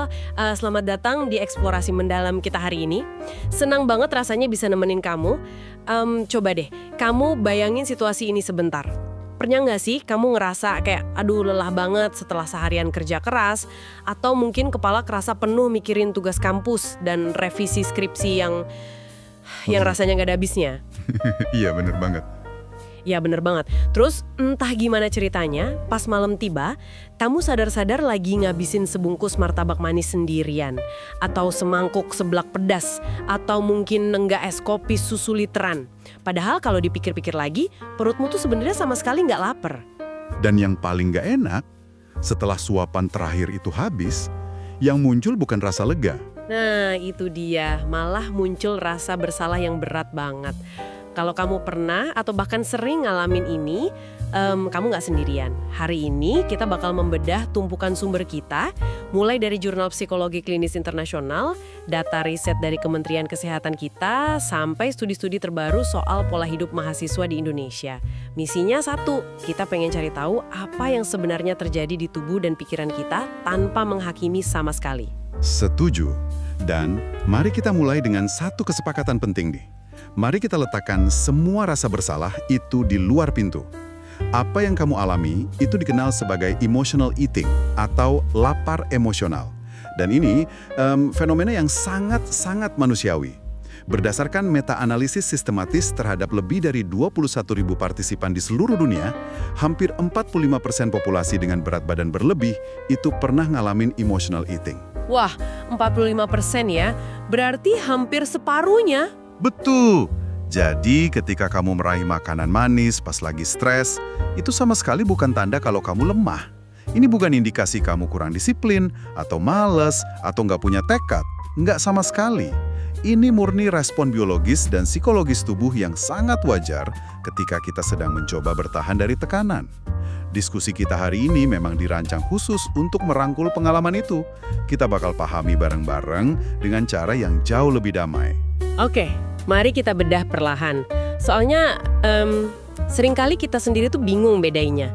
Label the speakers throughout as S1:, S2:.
S1: all, selamat datang di eksplorasi mendalam kita hari ini. Senang banget rasanya bisa nemenin kamu. Coba deh, kamu bayangin situasi ini sebentar. Pernah nggak sih kamu ngerasa kayak, aduh lelah banget setelah seharian kerja keras, atau mungkin kepala kerasa penuh mikirin tugas kampus dan revisi skripsi yang rasanya nggak ada habisnya?
S2: Iya, bener banget.
S1: Ya bener banget. Terus entah gimana ceritanya, pas malam tiba, kamu sadar-sadar lagi ngabisin sebungkus martabak manis sendirian. Atau semangkuk seblak pedas. Atau mungkin nenggak es kopi susu literan. Padahal kalau dipikir-pikir lagi, perutmu tuh sebenarnya sama sekali nggak lapar.
S2: Dan yang paling nggak enak, setelah suapan terakhir itu habis, yang muncul bukan rasa lega.
S1: Nah itu dia, malah muncul rasa bersalah yang berat banget. Kalau kamu pernah atau bahkan sering ngalamin ini, kamu nggak sendirian. Hari ini kita bakal membedah tumpukan sumber kita, mulai dari Jurnal Psikologi Klinis Internasional, data riset dari Kementerian Kesehatan kita, sampai studi-studi terbaru soal pola hidup mahasiswa di Indonesia. Misinya satu, kita pengen cari tahu apa yang sebenarnya terjadi di tubuh dan pikiran kita tanpa menghakimi sama sekali.
S2: Setuju. Dan mari kita mulai dengan satu kesepakatan penting nih. Mari kita letakkan semua rasa bersalah itu di luar pintu. Apa yang kamu alami itu dikenal sebagai emotional eating atau lapar emosional. Dan ini fenomena yang sangat-sangat manusiawi. Berdasarkan meta-analisis sistematis terhadap lebih dari 21.000 partisipan di seluruh dunia, hampir 45% populasi dengan berat badan berlebih itu pernah ngalamin emotional eating.
S1: Wah, 45% ya? Berarti hampir separuhnya.
S2: Betul. Jadi ketika kamu meraih makanan manis pas lagi stres, itu sama sekali bukan tanda kalau kamu lemah. Ini bukan indikasi kamu kurang disiplin, atau malas, atau nggak punya tekad. Nggak sama sekali. Ini murni respon biologis dan psikologis tubuh yang sangat wajar ketika kita sedang mencoba bertahan dari tekanan. Diskusi kita hari ini memang dirancang khusus untuk merangkul pengalaman itu. Kita bakal pahami bareng-bareng dengan cara yang jauh lebih damai.
S1: Oke, mari kita bedah perlahan. Soalnya seringkali kita sendiri tuh bingung bedainnya.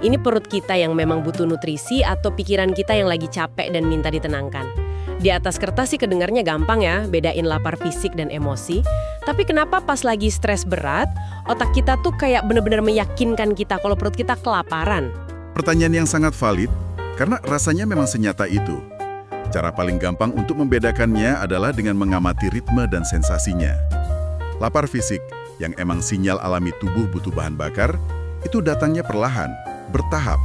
S1: Ini perut kita yang memang butuh nutrisi atau pikiran kita yang lagi capek dan minta ditenangkan. Di atas kertas sih kedengarnya gampang ya, bedain lapar fisik dan emosi. Tapi kenapa pas lagi stres berat, otak kita tuh kayak bener-bener meyakinkan kita kalau perut kita kelaparan?
S2: Pertanyaan yang sangat valid, karena rasanya memang senyata itu. Cara paling gampang untuk membedakannya adalah dengan mengamati ritme dan sensasinya. Lapar fisik, yang emang sinyal alami tubuh butuh bahan bakar, itu datangnya perlahan, bertahap.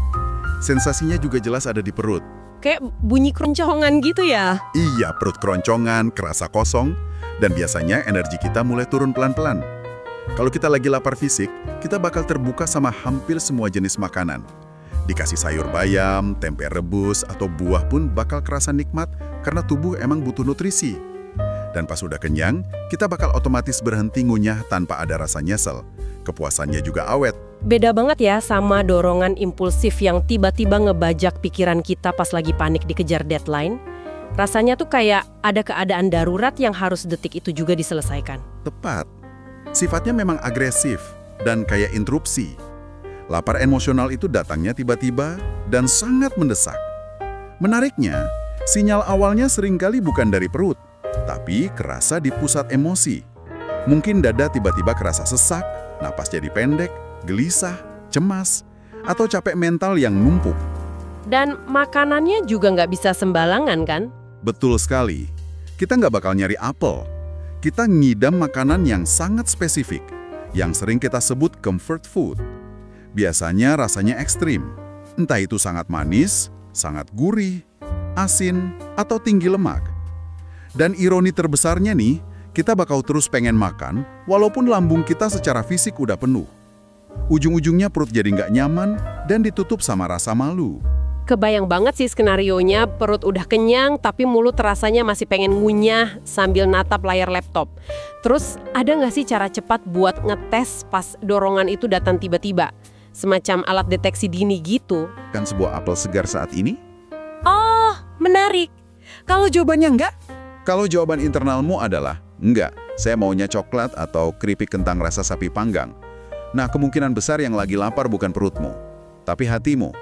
S2: Sensasinya juga jelas ada di perut.
S1: Kayak bunyi keroncongan gitu ya?
S2: Iya, perut keroncongan, kerasa kosong, dan biasanya energi kita mulai turun pelan-pelan. Kalau kita lagi lapar fisik, kita bakal terbuka sama hampir semua jenis makanan. Dikasih sayur bayam, tempe rebus, atau buah pun bakal kerasa nikmat karena tubuh emang butuh nutrisi. Dan pas udah kenyang, kita bakal otomatis berhenti ngunyah tanpa ada rasa nyesel. Kepuasannya juga awet.
S1: Beda banget ya sama dorongan impulsif yang tiba-tiba ngebajak pikiran kita pas lagi panik dikejar deadline. Rasanya tuh kayak ada keadaan darurat yang harus detik itu juga diselesaikan.
S2: Tepat. Sifatnya memang agresif dan kayak interupsi. Lapar emosional itu datangnya tiba-tiba dan sangat mendesak. Menariknya, sinyal awalnya seringkali bukan dari perut, tapi kerasa di pusat emosi. Mungkin dada tiba-tiba kerasa sesak, napas jadi pendek, gelisah, cemas, atau capek mental yang numpuk.
S1: Dan makanannya juga nggak bisa sembarangan kan?
S2: Betul sekali. Kita nggak bakal nyari apel. Kita ngidam makanan yang sangat spesifik, yang sering kita sebut comfort food. Biasanya rasanya ekstrim. Entah itu sangat manis, sangat gurih, asin, atau tinggi lemak. Dan ironi terbesarnya nih, kita bakal terus pengen makan walaupun lambung kita secara fisik udah penuh. Ujung-ujungnya perut jadi nggak nyaman dan ditutup sama rasa malu.
S1: Kebayang banget sih skenarionya, perut udah kenyang tapi mulut rasanya masih pengen ngunyah sambil natap layar laptop. Terus ada nggak sih cara cepat buat ngetes pas dorongan itu datang tiba-tiba? Semacam alat deteksi dini gitu.
S2: Kan sebuah apel segar saat ini?
S1: Oh, menarik. Kalau jawabannya enggak?
S2: Kalau jawaban internalmu adalah enggak, saya maunya coklat atau keripik kentang rasa sapi panggang. Nah, kemungkinan besar yang lagi lapar bukan perutmu, tapi hatimu.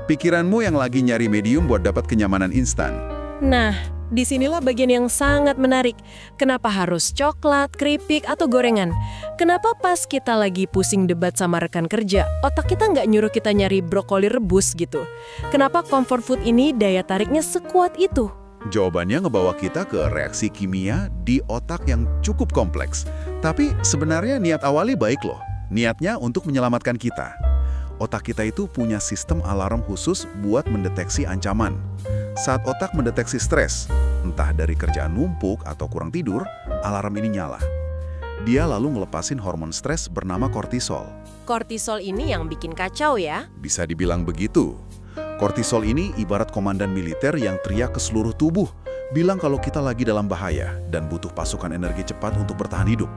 S2: Pikiranmu yang lagi nyari medium buat dapat kenyamanan instan.
S1: Nah, disinilah bagian yang sangat menarik. Kenapa harus coklat, keripik, atau gorengan? Kenapa pas kita lagi pusing debat sama rekan kerja, otak kita nggak nyuruh kita nyari brokoli rebus gitu? Kenapa comfort food ini daya tariknya sekuat itu?
S2: Jawabannya ngebawa kita ke reaksi kimia di otak yang cukup kompleks. Tapi sebenarnya niat awalnya baik loh. Niatnya untuk menyelamatkan kita. Otak kita itu punya sistem alarm khusus buat mendeteksi ancaman. Saat otak mendeteksi stres, entah dari kerjaan numpuk atau kurang tidur, alarm ini nyala. Dia lalu ngelepasin hormon stres bernama kortisol.
S1: Kortisol ini yang bikin kacau ya?
S2: Bisa dibilang begitu. Kortisol ini ibarat komandan militer yang teriak ke seluruh tubuh, bilang kalau kita lagi dalam bahaya dan butuh pasukan energi cepat untuk bertahan hidup.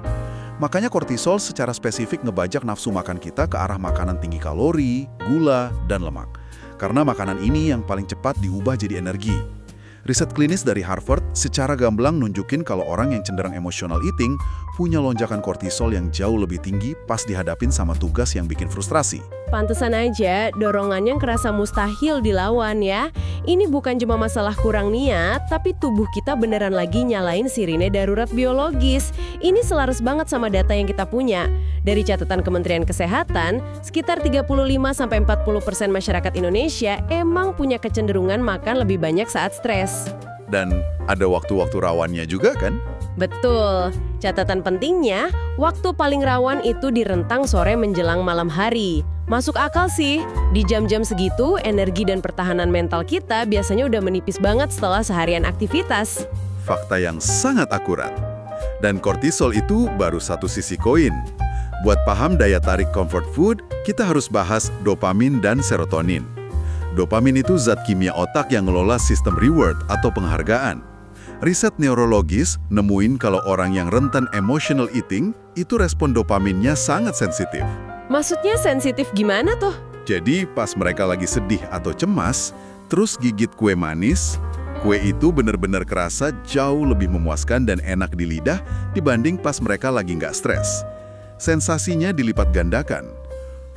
S2: Makanya kortisol secara spesifik ngebajak nafsu makan kita ke arah makanan tinggi kalori, gula, dan lemak. Karena makanan ini yang paling cepat diubah jadi energi. Riset klinis dari Harvard secara gamblang nunjukin kalau orang yang cenderung emotional eating punya lonjakan kortisol yang jauh lebih tinggi pas dihadapin sama tugas yang bikin frustrasi.
S1: Pantesan aja dorongannya kerasa mustahil dilawan ya. Ini bukan cuma masalah kurang niat, tapi tubuh kita beneran lagi nyalain sirine darurat biologis. Ini selaras banget sama data yang kita punya. Dari catatan Kementerian Kesehatan, sekitar 35-40% masyarakat Indonesia emang punya kecenderungan makan lebih banyak saat stres.
S2: Dan ada waktu-waktu rawannya juga kan?
S1: Betul. Catatan pentingnya, waktu paling rawan itu di rentang sore menjelang malam hari. Masuk akal sih, di jam-jam segitu energi dan pertahanan mental kita biasanya udah menipis banget setelah seharian aktivitas.
S2: Fakta yang sangat akurat. Dan kortisol itu baru satu sisi koin. Buat paham daya tarik comfort food, kita harus bahas dopamin dan serotonin. Dopamin itu zat kimia otak yang ngelola sistem reward atau penghargaan. Riset neurologis nemuin kalau orang yang rentan emotional eating itu respon dopaminnya sangat sensitif.
S1: Maksudnya sensitif gimana tuh?
S2: Jadi pas mereka lagi sedih atau cemas, terus gigit kue manis, kue itu benar-benar kerasa jauh lebih memuaskan dan enak di lidah dibanding pas mereka lagi nggak stres. Sensasinya dilipat gandakan.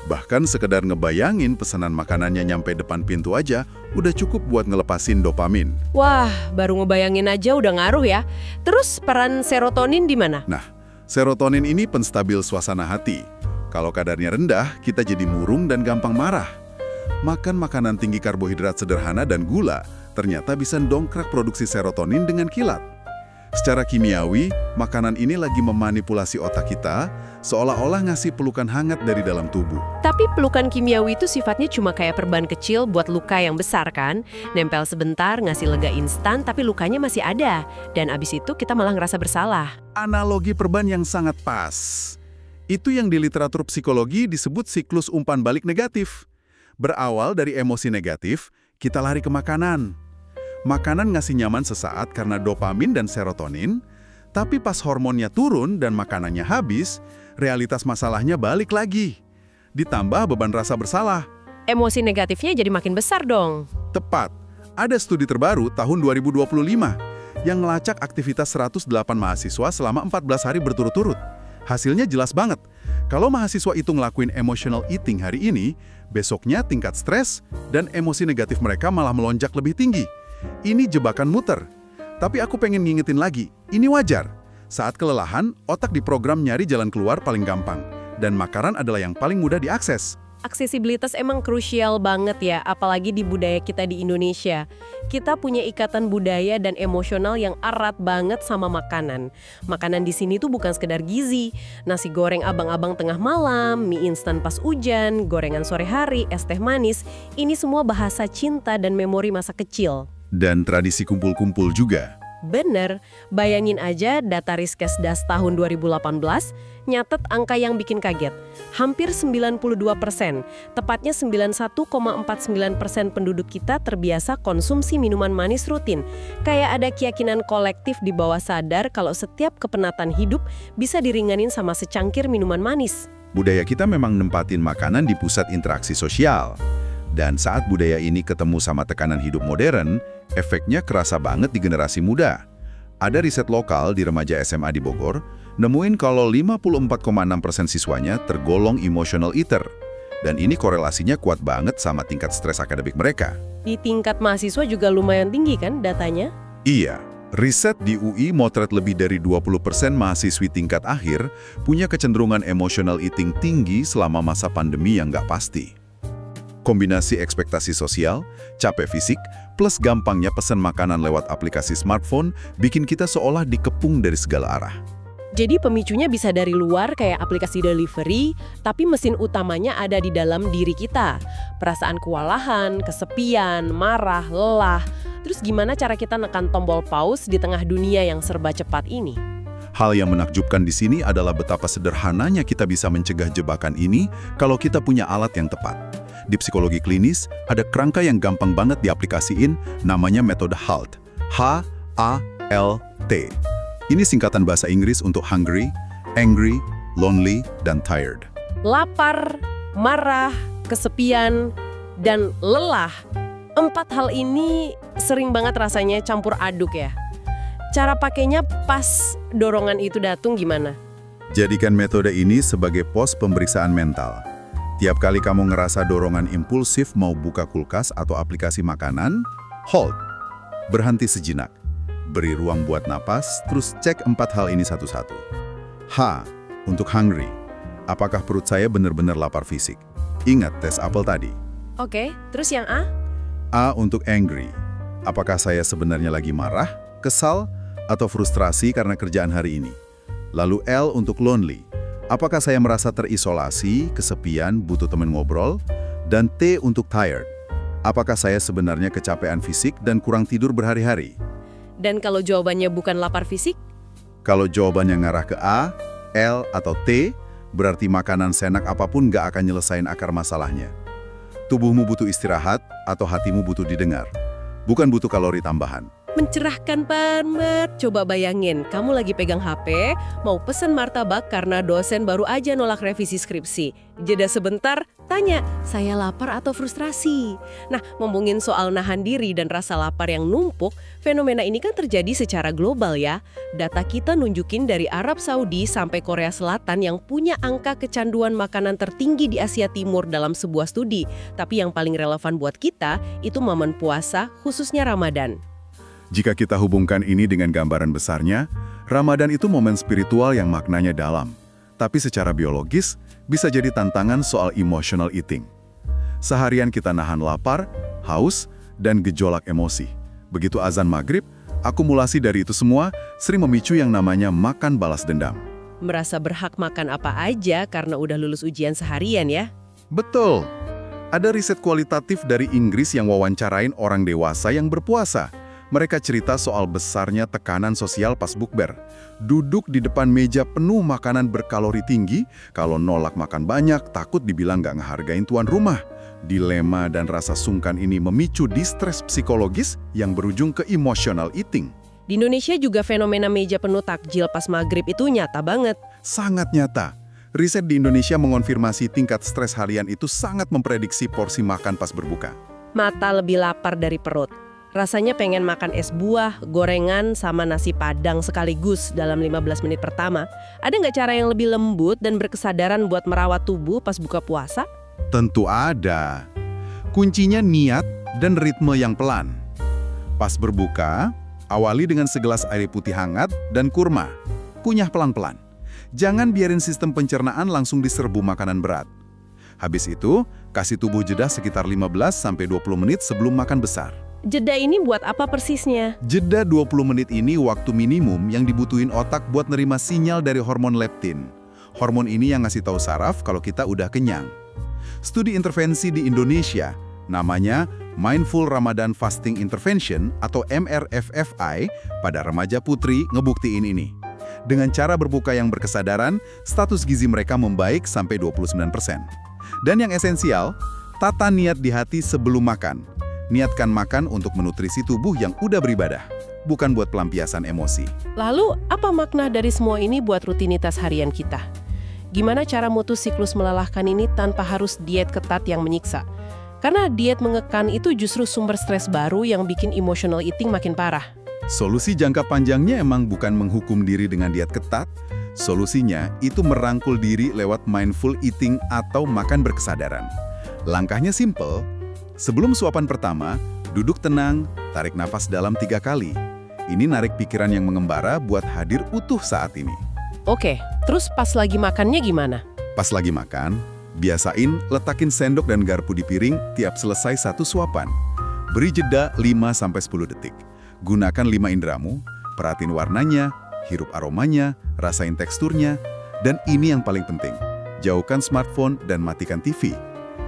S2: Bahkan sekedar ngebayangin pesanan makanannya nyampe depan pintu aja udah cukup buat ngelepasin dopamin.
S1: Wah, baru ngebayangin aja udah ngaruh ya. Terus peran serotonin di mana?
S2: Nah, serotonin ini penstabil suasana hati. Kalau kadarnya rendah, kita jadi murung dan gampang marah. Makan makanan tinggi karbohidrat sederhana dan gula ternyata bisa dongkrak produksi serotonin dengan kilat. Secara kimiawi, makanan ini lagi memanipulasi otak kita, seolah-olah ngasih pelukan hangat dari dalam tubuh.
S1: Tapi pelukan kimiawi itu sifatnya cuma kayak perban kecil buat luka yang besar kan? Nempel sebentar, ngasih lega instan, tapi lukanya masih ada. Dan abis itu kita malah ngerasa bersalah.
S2: Analogi perban yang sangat pas. Itu yang di literatur psikologi disebut siklus umpan balik negatif. Berawal dari emosi negatif, kita lari ke makanan. Makanan ngasih nyaman sesaat karena dopamin dan serotonin, tapi pas hormonnya turun dan makanannya habis, realitas masalahnya balik lagi. Ditambah beban rasa bersalah.
S1: Emosi negatifnya jadi makin besar dong.
S2: Tepat. Ada studi terbaru tahun 2025 yang ngelacak aktivitas 108 mahasiswa selama 14 hari berturut-turut. Hasilnya jelas banget. Kalau mahasiswa itu ngelakuin emotional eating hari ini, besoknya tingkat stres dan emosi negatif mereka malah melonjak lebih tinggi. Ini jebakan muter. Tapi aku pengen ngingetin lagi, ini wajar. Saat kelelahan, otak diprogram nyari jalan keluar paling gampang. Dan makanan adalah yang paling mudah diakses.
S1: Aksesibilitas emang krusial banget ya, apalagi di budaya kita di Indonesia. Kita punya ikatan budaya dan emosional yang erat banget sama makanan. Makanan di sini tuh bukan sekedar gizi. Nasi goreng abang-abang tengah malam, mie instan pas hujan, gorengan sore hari, es teh manis. Ini semua bahasa cinta dan memori masa kecil.
S2: Dan tradisi kumpul-kumpul juga.
S1: Bener, bayangin aja data Riskesdas tahun 2018 nyatet angka yang bikin kaget. Hampir 92%, tepatnya 91,49% penduduk kita terbiasa konsumsi minuman manis rutin. Kayak ada keyakinan kolektif di bawah sadar kalau setiap kepenatan hidup bisa diringanin sama secangkir minuman manis.
S2: Budaya kita memang nempatin makanan di pusat interaksi sosial. Dan saat budaya ini ketemu sama tekanan hidup modern, efeknya kerasa banget di generasi muda. Ada riset lokal di remaja SMA di Bogor, nemuin kalau 54,6% siswanya tergolong emotional eater. Dan ini korelasinya kuat banget sama tingkat stres akademik mereka.
S1: Di tingkat mahasiswa juga lumayan tinggi kan datanya?
S2: Iya, riset di UI motret lebih dari 20% mahasiswi tingkat akhir punya kecenderungan emotional eating tinggi selama masa pandemi yang nggak pasti. Kombinasi ekspektasi sosial, capek fisik, plus gampangnya pesan makanan lewat aplikasi smartphone bikin kita seolah dikepung dari segala arah.
S1: Jadi pemicunya bisa dari luar kayak aplikasi delivery, tapi mesin utamanya ada di dalam diri kita. Perasaan kewalahan, kesepian, marah, lelah. Terus gimana cara kita nekan tombol pause di tengah dunia yang serba cepat ini?
S2: Hal yang menakjubkan di sini adalah betapa sederhananya kita bisa mencegah jebakan ini kalau kita punya alat yang tepat. Di psikologi klinis, ada kerangka yang gampang banget diaplikasiin, namanya metode HALT. H-A-L-T. Ini singkatan bahasa Inggris untuk hungry, angry, lonely, dan tired.
S1: Lapar, marah, kesepian, dan lelah. 4 hal ini sering banget rasanya campur aduk ya. Cara pakainya pas dorongan itu datang gimana?
S2: Jadikan metode ini sebagai pos pemeriksaan mental. Tiap kali kamu ngerasa dorongan impulsif mau buka kulkas atau aplikasi makanan, hold. Berhenti sejenak. Beri ruang buat napas, terus cek 4 hal ini satu-satu. H, untuk hungry. Apakah perut saya benar-benar lapar fisik? Ingat tes apel tadi.
S1: Oke, terus yang A?
S2: A untuk angry. Apakah saya sebenarnya lagi marah, kesal, atau frustrasi karena kerjaan hari ini? Lalu L untuk lonely. Apakah saya merasa terisolasi, kesepian, butuh teman ngobrol? Dan T untuk tired. Apakah saya sebenarnya kecapean fisik dan kurang tidur berhari-hari?
S1: Dan kalau jawabannya bukan lapar fisik?
S2: Kalau jawabannya ngarah ke A, L, atau T, berarti makanan seenak apapun nggak akan nyelesain akar masalahnya. Tubuhmu butuh istirahat atau hatimu butuh didengar. Bukan butuh kalori tambahan.
S1: Mencerahkan banget. Coba bayangin, kamu lagi pegang HP, mau pesen martabak karena dosen baru aja nolak revisi skripsi. Jeda sebentar, tanya, saya lapar atau frustrasi? Nah, ngomongin soal nahan diri dan rasa lapar yang numpuk, fenomena ini kan terjadi secara global ya. Data kita nunjukin dari Arab Saudi sampai Korea Selatan yang punya angka kecanduan makanan tertinggi di Asia Timur dalam sebuah studi. Tapi yang paling relevan buat kita, itu momen puasa, khususnya Ramadan.
S2: Jika kita hubungkan ini dengan gambaran besarnya, Ramadan itu momen spiritual yang maknanya dalam. Tapi secara biologis, bisa jadi tantangan soal emotional eating. Seharian kita nahan lapar, haus, dan gejolak emosi. Begitu azan maghrib, akumulasi dari itu semua sering memicu yang namanya makan balas dendam.
S1: Merasa berhak makan apa aja karena udah lulus ujian seharian ya?
S2: Betul. Ada riset kualitatif dari Inggris yang wawancarain orang dewasa yang berpuasa. Mereka cerita soal besarnya tekanan sosial pas bukber. Duduk di depan meja penuh makanan berkalori tinggi, kalau nolak makan banyak, takut dibilang nggak ngehargain tuan rumah. Dilema dan rasa sungkan ini memicu distres psikologis yang berujung ke emotional eating.
S1: Di Indonesia juga fenomena meja penuh takjil pas maghrib itu nyata banget.
S2: Sangat nyata. Riset di Indonesia mengonfirmasi tingkat stres harian itu sangat memprediksi porsi makan pas berbuka.
S1: Mata lebih lapar dari perut. Rasanya pengen makan es buah, gorengan, sama nasi padang sekaligus dalam 15 menit pertama. Ada nggak cara yang lebih lembut dan berkesadaran buat merawat tubuh pas buka puasa?
S2: Tentu ada. Kuncinya niat dan ritme yang pelan. Pas berbuka, awali dengan segelas air putih hangat dan kurma. Kunyah pelan-pelan. Jangan biarin sistem pencernaan langsung diserbu makanan berat. Habis itu, kasih tubuh jeda sekitar 15-20 menit sebelum makan besar.
S1: Jeda ini buat apa persisnya?
S2: Jeda 20 menit ini waktu minimum yang dibutuhin otak buat nerima sinyal dari hormon leptin. Hormon ini yang ngasih tahu saraf kalau kita udah kenyang. Studi intervensi di Indonesia, namanya Mindful Ramadan Fasting Intervention atau MRFFI, pada remaja putri ngebuktiin ini. Dengan cara berbuka yang berkesadaran, status gizi mereka membaik sampai 29%. Dan yang esensial, tata niat di hati sebelum makan. Niatkan makan untuk menutrisi tubuh yang udah beribadah, bukan buat pelampiasan emosi.
S1: Lalu, apa makna dari semua ini buat rutinitas harian kita? Gimana cara mutus siklus melelahkan ini tanpa harus diet ketat yang menyiksa? Karena diet mengekang itu justru sumber stres baru yang bikin emotional eating makin parah.
S2: Solusi jangka panjangnya emang bukan menghukum diri dengan diet ketat, Solusinya itu merangkul diri lewat mindful eating atau makan berkesadaran. Langkahnya simple. Sebelum suapan pertama, duduk tenang, tarik nafas dalam 3 kali. Ini narik pikiran yang mengembara buat hadir utuh saat ini.
S1: Oke, terus pas lagi makannya gimana?
S2: Pas lagi makan, biasain letakin sendok dan garpu di piring tiap selesai satu suapan. Beri jeda 5-10 detik. Gunakan 5 indramu, perhatiin warnanya, hirup aromanya, rasain teksturnya, dan ini yang paling penting, jauhkan smartphone dan matikan TV.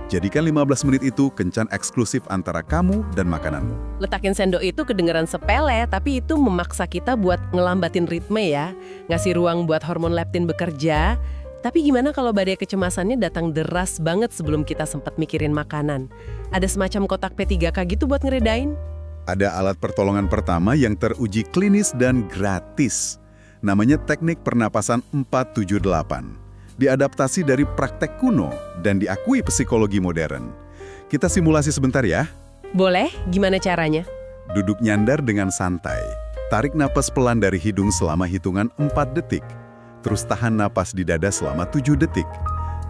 S2: Jadikan 15 menit itu kencan eksklusif antara kamu dan makananmu.
S1: Letakin sendok itu kedengeran sepele, tapi itu memaksa kita buat ngelambatin ritme ya, ngasih ruang buat hormon leptin bekerja. Tapi gimana kalau badai kecemasannya datang deras banget sebelum kita sempat mikirin makanan? Ada semacam kotak P3K gitu buat ngeredain?
S2: Ada alat pertolongan pertama yang teruji klinis dan gratis. Namanya teknik pernapasan 478. Diadaptasi dari praktek kuno dan diakui psikologi modern. Kita simulasi sebentar ya.
S1: Boleh, gimana caranya?
S2: Duduk nyandar dengan santai. Tarik napas pelan dari hidung selama hitungan 4 detik. Terus tahan napas di dada selama 7 detik.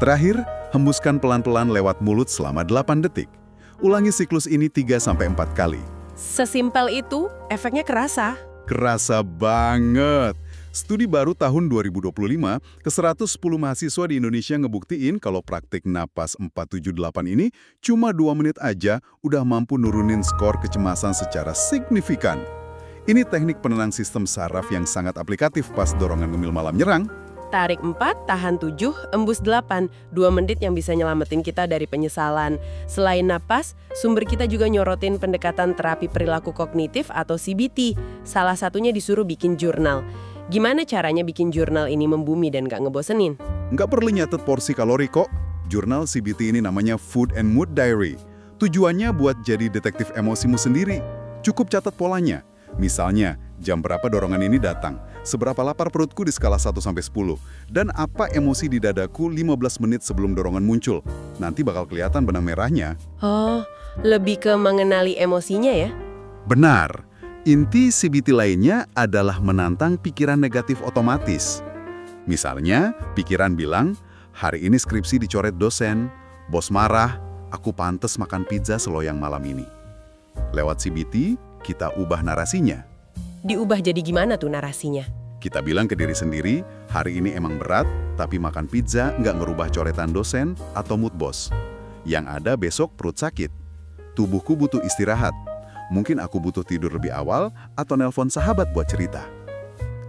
S2: Terakhir, hembuskan pelan-pelan lewat mulut selama 8 detik. Ulangi siklus ini 3-4 kali.
S1: Sesimpel itu, efeknya kerasa.
S2: Kerasa banget. Studi baru tahun 2025 ke 110 mahasiswa di Indonesia ngebuktiin kalau praktik napas 478 ini cuma 2 menit aja udah mampu nurunin skor kecemasan secara signifikan. Ini teknik penenang sistem saraf yang sangat aplikatif pas dorongan ngemil malam nyerang.
S1: Tarik 4, tahan 7, embus 8. 2 menit yang bisa nyelamatin kita dari penyesalan. Selain napas, sumber kita juga nyorotin pendekatan terapi perilaku kognitif atau CBT. Salah satunya disuruh bikin jurnal. Gimana caranya bikin jurnal ini membumi dan gak ngebosenin?
S2: Nggak perlu nyatet porsi kalori kok. Jurnal CBT ini namanya Food and Mood Diary. Tujuannya buat jadi detektif emosimu sendiri. Cukup catat polanya. Misalnya, jam berapa dorongan ini datang, seberapa lapar perutku di skala 1-10, dan apa emosi di dadaku 15 menit sebelum dorongan muncul. Nanti bakal kelihatan benang merahnya.
S1: Oh, lebih ke mengenali emosinya ya?
S2: Benar. Inti CBT lainnya adalah menantang pikiran negatif otomatis. Misalnya, pikiran bilang, hari ini skripsi dicoret dosen, bos marah, aku pantes makan pizza seloyang malam ini. Lewat CBT, kita ubah narasinya.
S1: Diubah jadi gimana tuh narasinya?
S2: Kita bilang ke diri sendiri, hari ini emang berat, tapi makan pizza nggak ngerubah coretan dosen atau mood bos. Yang ada besok perut sakit. Tubuhku butuh istirahat. Mungkin aku butuh tidur lebih awal atau nelpon sahabat buat cerita.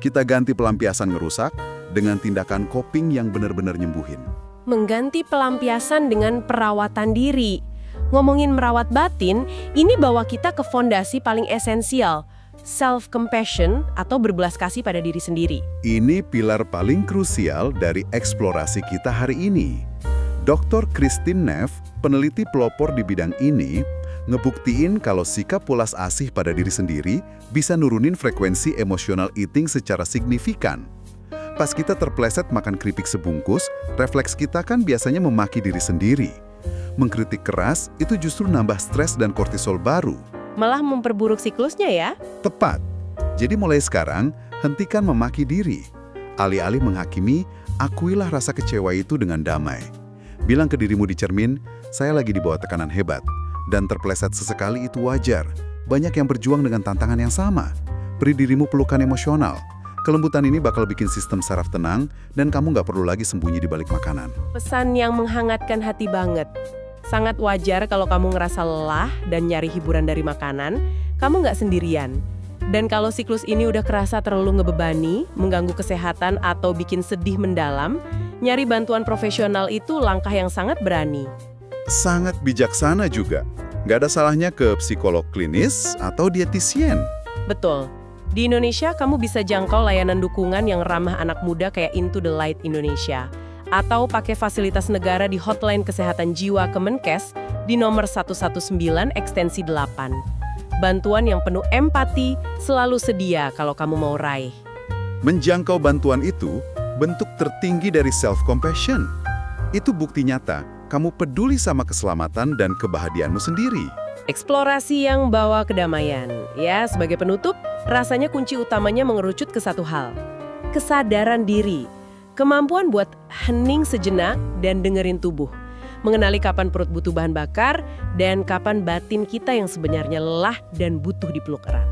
S2: Kita ganti pelampiasan ngerusak dengan tindakan coping yang benar-benar nyembuhin.
S1: Mengganti pelampiasan dengan perawatan diri. Ngomongin merawat batin, ini bawa kita ke fondasi paling esensial, self-compassion atau berbelas kasih pada diri sendiri.
S2: Ini pilar paling krusial dari eksplorasi kita hari ini. Dr. Christine Neff, peneliti pelopor di bidang ini, ngebuktiin kalau sikap pulas asih pada diri sendiri bisa nurunin frekuensi emotional eating secara signifikan. Pas kita terpleset makan keripik sebungkus, refleks kita kan biasanya memaki diri sendiri. Mengkritik keras itu justru nambah stres dan kortisol baru.
S1: Malah memperburuk siklusnya ya?
S2: Tepat. Jadi mulai sekarang, hentikan memaki diri. Alih-alih menghakimi, akuilah rasa kecewa itu dengan damai. Bilang ke dirimu di cermin, saya lagi di bawah tekanan hebat. Dan terpleset sesekali itu wajar. Banyak yang berjuang dengan tantangan yang sama. Beri dirimu pelukan emosional. Kelembutan ini bakal bikin sistem saraf tenang dan kamu nggak perlu lagi sembunyi di balik makanan.
S1: Pesan yang menghangatkan hati banget. Sangat wajar kalau kamu ngerasa lelah dan nyari hiburan dari makanan, kamu nggak sendirian. Dan kalau siklus ini udah kerasa terlalu ngebebani, mengganggu kesehatan atau bikin sedih mendalam, nyari bantuan profesional itu langkah yang sangat berani.
S2: Sangat bijaksana juga. Nggak ada salahnya ke psikolog klinis atau dietisien.
S1: Betul. Di Indonesia, kamu bisa jangkau layanan dukungan yang ramah anak muda kayak Into the Light Indonesia. Atau pakai fasilitas negara di hotline kesehatan jiwa Kemenkes di nomor 119 ekstensi 8. Bantuan yang penuh empati selalu sedia kalau kamu mau raih.
S2: Menjangkau bantuan itu, bentuk tertinggi dari self-compassion. Itu bukti nyata, kamu peduli sama keselamatan dan kebahagiaanmu sendiri.
S1: Eksplorasi yang bawa kedamaian. Ya, sebagai penutup, rasanya kunci utamanya mengerucut ke satu hal. Kesadaran diri. Kemampuan buat hening sejenak dan dengerin tubuh. Mengenali kapan perut butuh bahan bakar dan kapan batin kita yang sebenarnya lelah dan butuh dipeluk erat.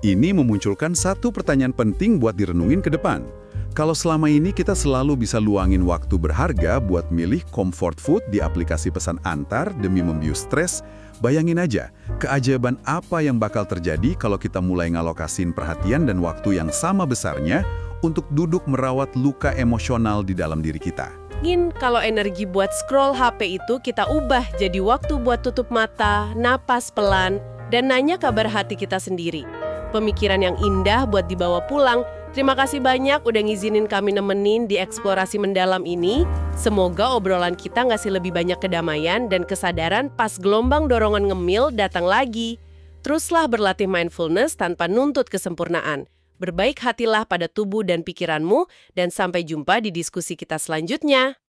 S2: Ini memunculkan satu pertanyaan penting buat direnungin ke depan. Kalau selama ini kita selalu bisa luangin waktu berharga buat milih comfort food di aplikasi pesan antar demi membius stres, bayangin aja keajaiban apa yang bakal terjadi kalau kita mulai ngalokasin perhatian dan waktu yang sama besarnya untuk duduk merawat luka emosional di dalam diri kita.
S1: Mungkin kalau energi buat scroll HP itu kita ubah jadi waktu buat tutup mata, napas pelan, dan nanya kabar hati kita sendiri. Pemikiran yang indah buat dibawa pulang. Terima kasih banyak udah ngizinin kami nemenin di eksplorasi mendalam ini. Semoga obrolan kita ngasih lebih banyak kedamaian dan kesadaran pas gelombang dorongan ngemil datang lagi. Teruslah berlatih mindfulness tanpa nuntut kesempurnaan. Berbaik hatilah pada tubuh dan pikiranmu, dan sampai jumpa di diskusi kita selanjutnya.